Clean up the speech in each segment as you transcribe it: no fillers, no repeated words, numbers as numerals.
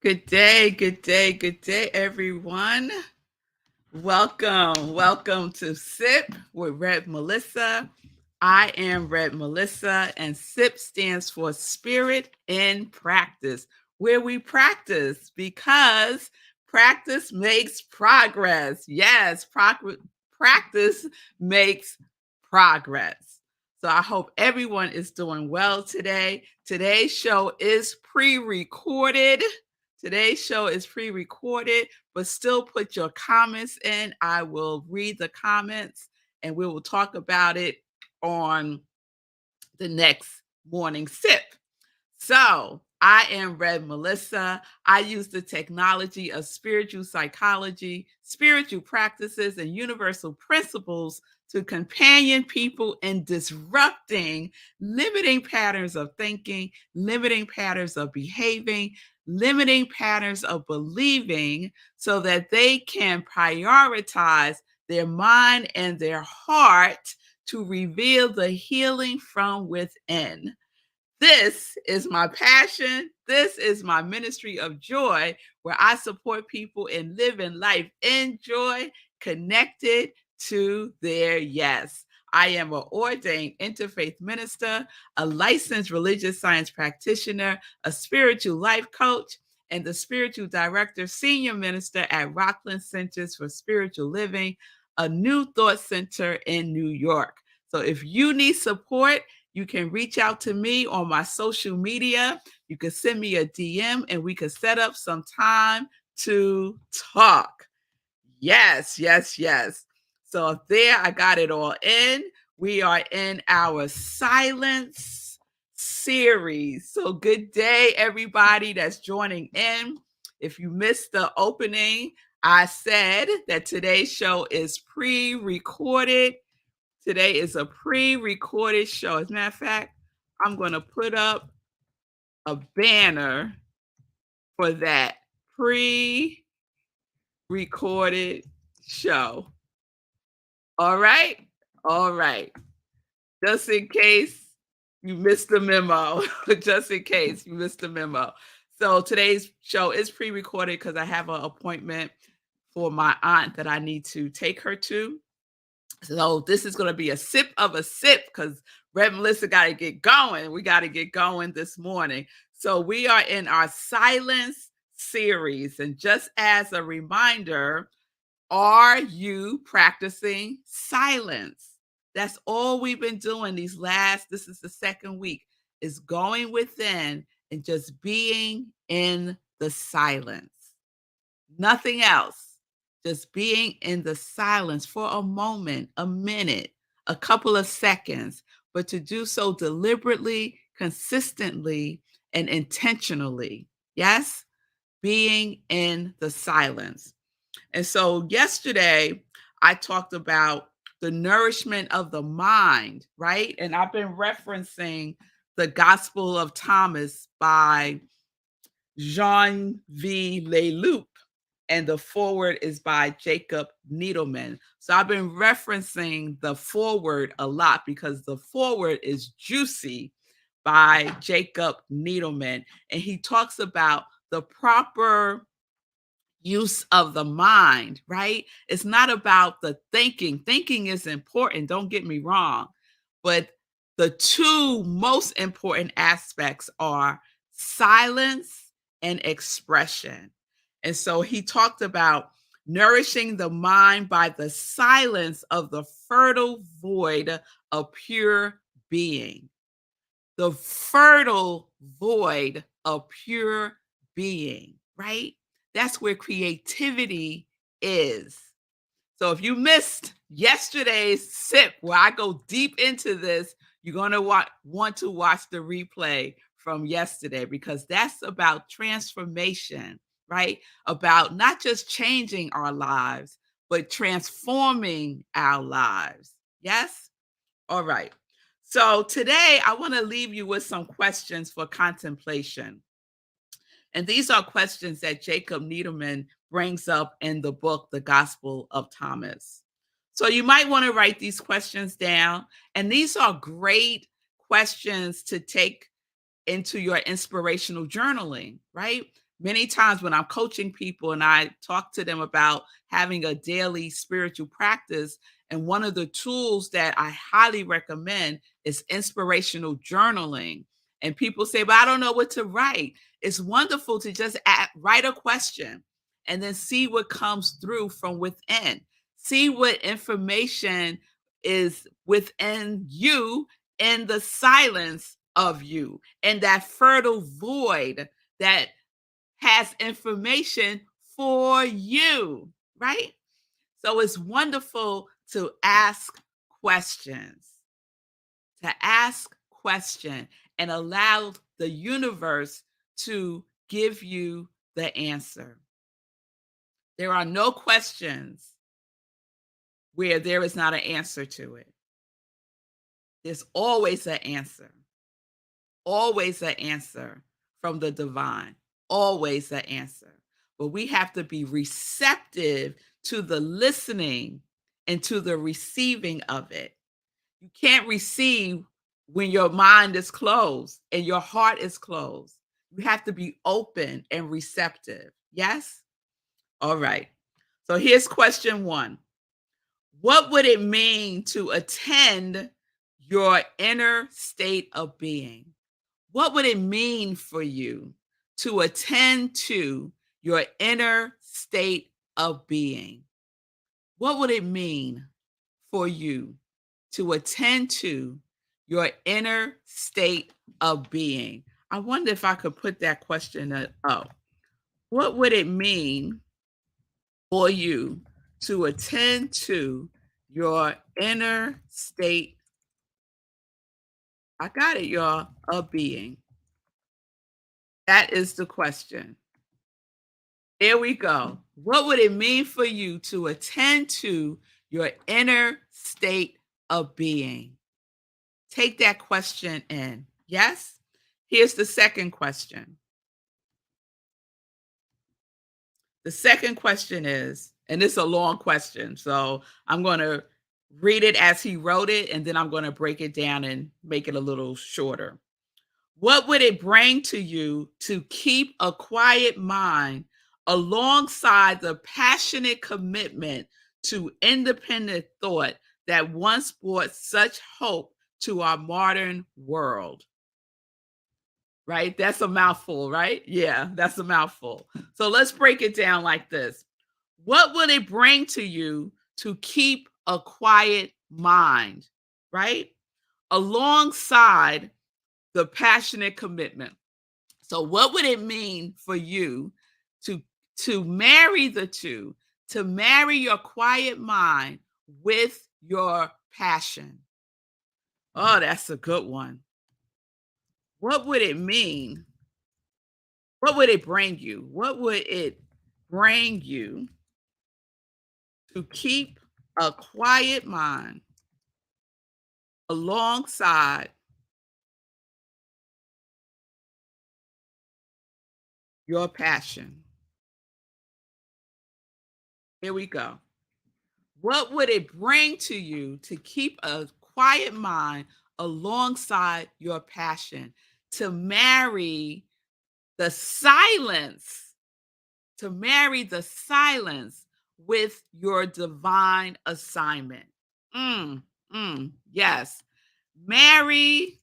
Good day, good day, good day, everyone. Welcome to SIP with Red Melissa. I am Red Melissa, and SIP stands for Spirit in Practice, where we practice because practice makes progress. Yes, practice makes progress. So I hope everyone is doing well today. Today's show is pre-recorded. Today's show is pre-recorded, but still put your comments in. I will read the comments and we will talk about it on the next morning sip. So, I am Red Melissa. I use the technology of spiritual psychology, spiritual practices, and universal principles to companion people in disrupting limiting patterns of thinking, limiting patterns of behaving, limiting patterns of believing so that they can prioritize their mind and their heart to reveal the healing from within. This is my passion. This is my ministry of joy, where I support people in living life in joy, connected to their yes. I am an ordained interfaith minister, a licensed religious science practitioner, a spiritual life coach, and the spiritual director, senior minister at Rockland Centers for Spiritual Living, a new thought center in New York. So if you need support, you can reach out to me on my social media. You can send me a DM and we can set up some time to talk. Yes, yes, yes. So there, I got it all in. We are in our silence series. So good day, everybody that's joining in. If you missed the opening, I said that today's show is pre-recorded. Today is a pre-recorded show. As a matter of fact, I'm going to put up a banner for that pre-recorded show. All right? All right. Just in case you missed the memo. Just in case you missed the memo. So today's show is pre-recorded because I have an appointment for my aunt that I need to take her to. So this is going to be a sip of a sip because Red Melissa got to get going. We got to get going this morning. So we are in our silence series. And just as a reminder, are you practicing silence? That's all we've been doing this is the second week, is going within and just being in the silence. Nothing else. Just being in the silence for a moment, a minute, a couple of seconds, but to do so deliberately, consistently, and intentionally. Yes? Being in the silence. And so yesterday, I talked about the nourishment of the mind, right? And I've been referencing the Gospel of Thomas by Jean V. Leloup, and the foreword is by Jacob Needleman. So I've been referencing the foreword a lot because the foreword is juicy by Jacob Needleman. And he talks about the proper use of the mind, right? It's not about the thinking. Thinking is important, don't get me wrong. But the two most important aspects are silence and expression. And so he talked about nourishing the mind by the silence of the fertile void of pure being. The fertile void of pure being, right? That's where creativity is. So if you missed yesterday's sip where I go deep into this, you're going to want to watch the replay from yesterday because that's about transformation, right? About not just changing our lives, but transforming our lives. Yes? All right. So today I want to leave you with some questions for contemplation. And these are questions that Jacob Needleman brings up in the book, The Gospel of Thomas. So you might want to write these questions down. And these are great questions to take into your inspirational journaling, right? Many times when I'm coaching people and I talk to them about having a daily spiritual practice, and one of the tools that I highly recommend is inspirational journaling. And people say, but I don't know what to write. It's wonderful to just write a question and then see what comes through from within. See what information is within you in the silence of you, and that fertile void that has information for you, right? So it's wonderful to ask questions, to ask question and allow the universe to give you the answer. There are no questions where there is not an answer to it. There's always an answer from the divine, always an answer. But we have to be receptive to the listening and to the receiving of it. You can't receive when your mind is closed and your heart is closed. You have to be open and receptive. Yes? All right. So here's question one. What would it mean to attend your inner state of being? What would it mean for you to attend to your inner state of being? What would it mean for you to attend to your inner state of being? I wonder if I could put that question up. What would it mean for you to attend to your inner state? I got it, y'all, of being. That is the question. Here we go. What would it mean for you to attend to your inner state of being? Take that question in. Yes? Here's the second question. The second question is, and it's a long question, so I'm going to read it as he wrote it, and then I'm going to break it down and make it a little shorter. What would it bring to you to keep a quiet mind alongside the passionate commitment to independent thought that once brought such hope to our modern world? Right? That's a mouthful, right? Yeah, that's a mouthful. So let's break it down like this. What would it bring to you to keep a quiet mind, right? Alongside the passionate commitment. So what would it mean for you to marry the two, to marry your quiet mind with your passion? Oh, that's a good one. What would it mean? What would it bring you? What would it bring you to keep a quiet mind alongside your passion? Here we go. What would it bring to you to keep a quiet mind alongside your passion? To marry the silence, to marry the silence with your divine assignment. Yes. Marry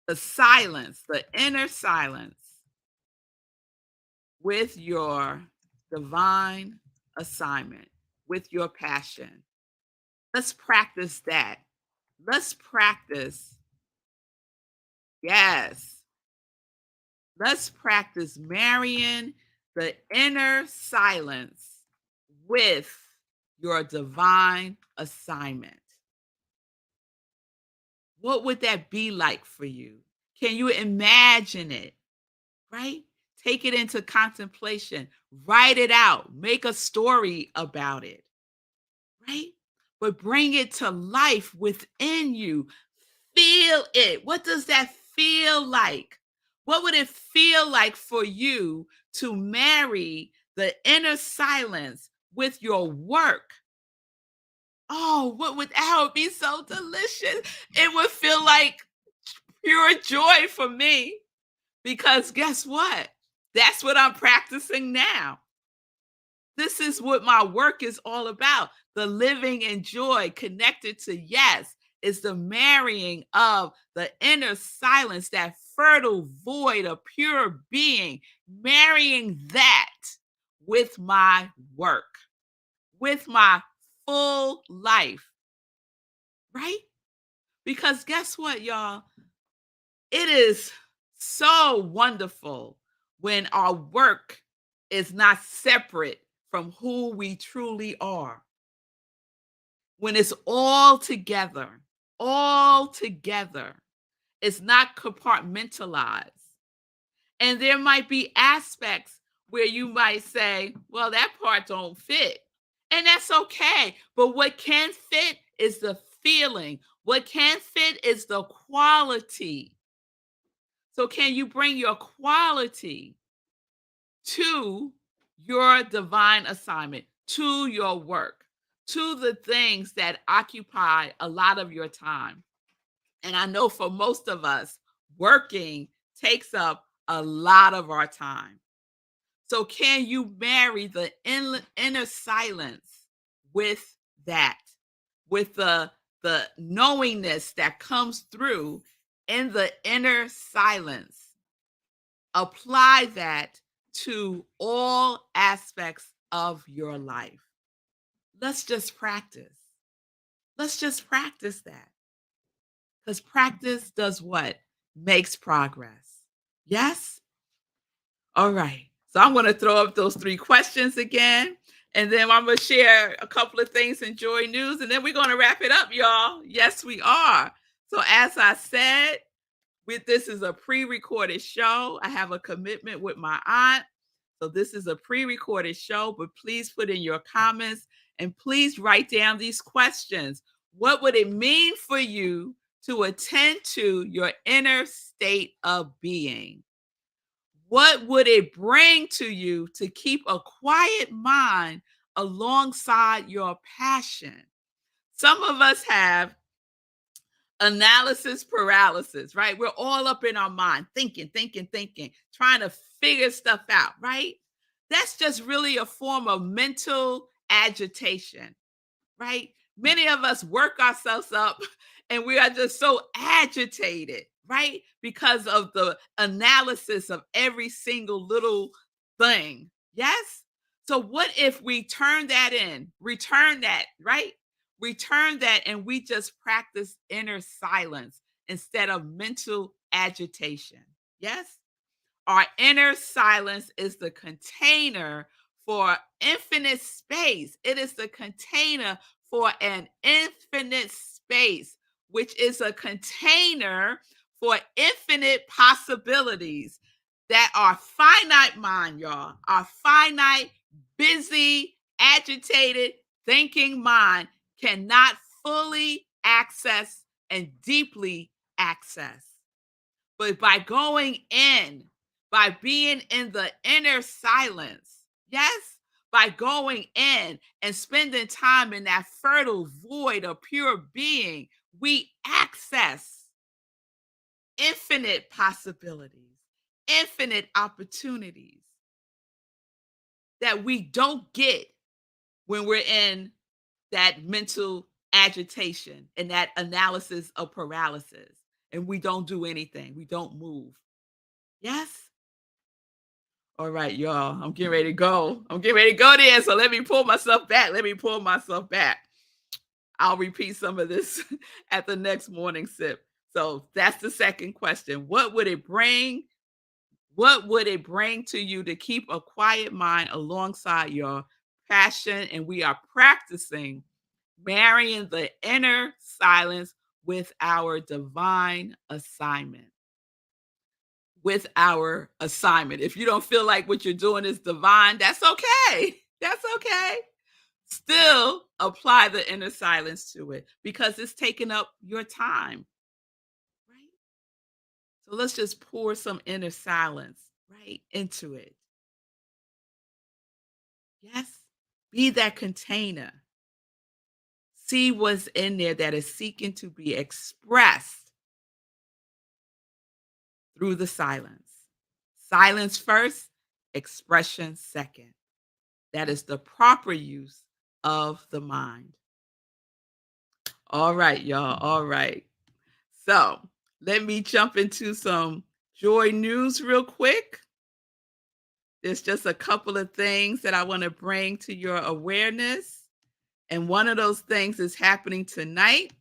the silence, the inner silence with your divine assignment, with your passion. Let's practice that. Let's practice. Yes. Let's practice marrying the inner silence with your divine assignment. What would that be like for you? Can you imagine it? Right? Take it into contemplation. Write it out. Make a story about it. Right? But bring it to life within you. Feel it. What does that feel like? What would it feel like for you to marry the inner silence with your work? Oh, what would that would be so delicious. It would feel like pure joy for me because guess what? That's what I'm practicing now. This is what my work is all about. The living in joy connected to yes is the marrying of the inner silence, that fertile void of pure being, marrying that with my work, with my full life, right? Because guess what, y'all? It is so wonderful when our work is not separate from who we truly are. When it's all together, it's not compartmentalized. And there might be aspects where you might say, well, that part don't fit. And that's okay. But what can fit is the feeling. What can fit is the quality. So can you bring your quality to your divine assignment, to your work, to the things that occupy a lot of your time? And I know for most of us, working takes up a lot of our time. So can you marry the inner silence with that, with the knowingness that comes through in the inner silence? Apply that to all aspects of your life. Let's just practice. Let's just practice that. Because practice does what? Makes progress. Yes? All right. So I'm going to throw up those three questions again. And then I'm going to share a couple of things in Joy News. And then we're going to wrap it up, y'all. Yes, we are. So as I said, this is a pre-recorded show. I have a commitment with my aunt. So this is a pre-recorded show, but please put in your comments and please write down these questions. What would it mean for you to attend to your inner state of being? What would it bring to you to keep a quiet mind alongside your passion? Some of us have analysis paralysis, right? We're all up in our mind, thinking, trying to figure stuff out, right? That's just really a form of mental agitation, right? Many of us work ourselves up and we are just so agitated, right? Because of the analysis of every single little thing. Yes? So, what if we return that, right? Return that and we just practice inner silence instead of mental agitation? Yes? Our inner silence is the container for infinite space. It is the container for an infinite space, which is a container for infinite possibilities that our finite mind, y'all, our finite, busy, agitated, thinking mind cannot fully access and deeply access. But by going in, by being in the inner silence, yes, by going in and spending time in that fertile void of pure being, we access infinite possibilities, infinite opportunities that we don't get when we're in that mental agitation and that analysis of paralysis and we don't do anything, we don't move. Yes? All right, y'all. I'm getting ready to go. I'm getting ready to go there. So let me pull myself back. Let me pull myself back. I'll repeat some of this at the next morning sip. So that's the second question. What would it bring? What would it bring to you to keep a quiet mind alongside your passion? And we are practicing marrying the inner silence with our divine assignment. With our assignment. If you don't feel like what you're doing is divine, that's okay. That's okay. Still apply the inner silence to it because it's taking up your time, right? So let's just pour some inner silence right into it. Yes, be that container. See what's in there that is seeking to be expressed through the silence. Silence first, expression second. That is the proper use of the mind. All right, y'all. All right. So let me jump into some joy news real quick. There's just a couple of things that I want to bring to your awareness. And one of those things is happening tonight.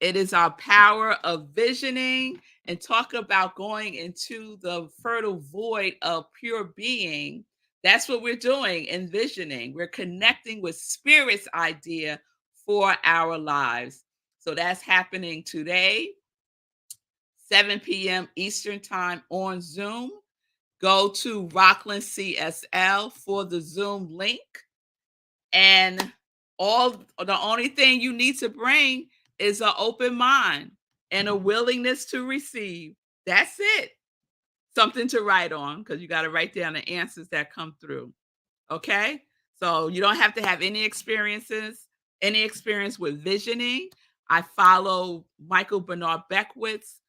It is our power of visioning and talk about going into the fertile void of pure being. That's what we're doing, envisioning. We're connecting with spirit's idea for our lives. So that's happening today, 7 p.m. Eastern Time on Zoom. Go to Rockland CSL for the Zoom link. And the only thing you need to bring is an open mind and a willingness to receive. That's it. Something to write on because you got to write down the answers that come through. Okay? So you don't have to have any experience with visioning. I follow Michael Bernard Beckwith's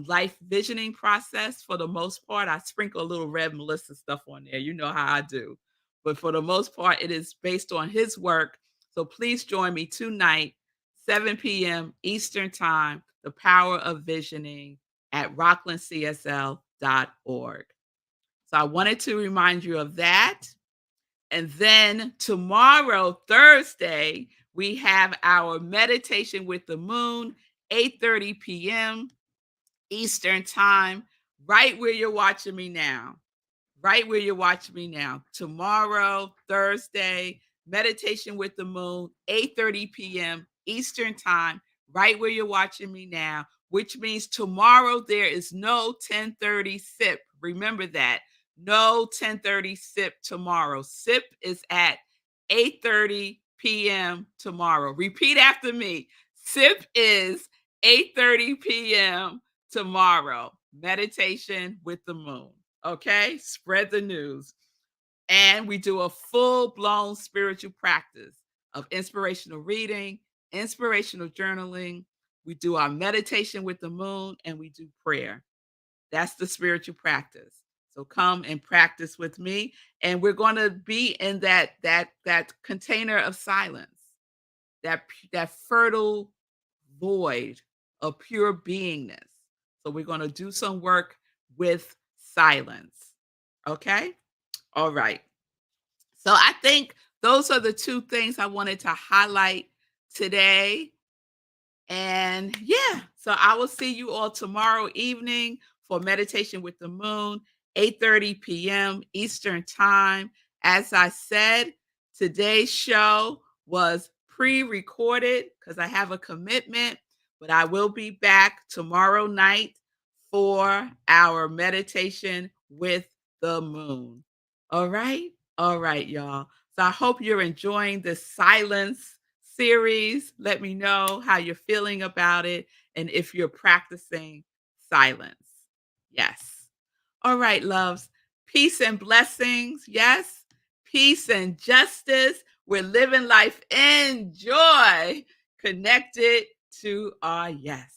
life visioning process for the most part. I sprinkle a little Red Melissa stuff on there. You know how I do. But for the most part, it is based on his work. So please join me tonight, 7 p.m. Eastern Time, The Power of Visioning at rocklandcsl.org. So I wanted to remind you of that. And then tomorrow, Thursday, we have our meditation with the moon, 8:30 p.m. Eastern Time, right where you're watching me now. Right where you're watching me now. Tomorrow, Thursday, meditation with the moon, 8:30 p.m. Eastern Time, right where you're watching me now, which means tomorrow there is no 10:30 sip. Remember that. No 10:30 sip tomorrow. Sip is at 8:30 p.m. tomorrow. Repeat after me. Sip is 8:30 p.m. tomorrow. Meditation with the moon. Okay, spread the news. And we do a full-blown spiritual practice of inspirational reading, inspirational journaling. We do our meditation with the moon and we do prayer. That's the spiritual practice. So come and practice with me and we're going to be in that container of silence. That fertile void of pure beingness. So we're going to do some work with silence. Okay? All right. So I think those are the two things I wanted to highlight today. And yeah, so I will see you all tomorrow evening for meditation with the moon, 8:30 p.m. Eastern Time. As I said, today's show was pre-recorded because I have a commitment, but I will be back tomorrow night for our meditation with the moon. All right? All right, y'all. So I hope you're enjoying this silence series. Let me know how you're feeling about it and if you're practicing silence. Yes. All right, loves. Peace and blessings. Yes. Peace and justice. We're living life in joy, connected to our yes.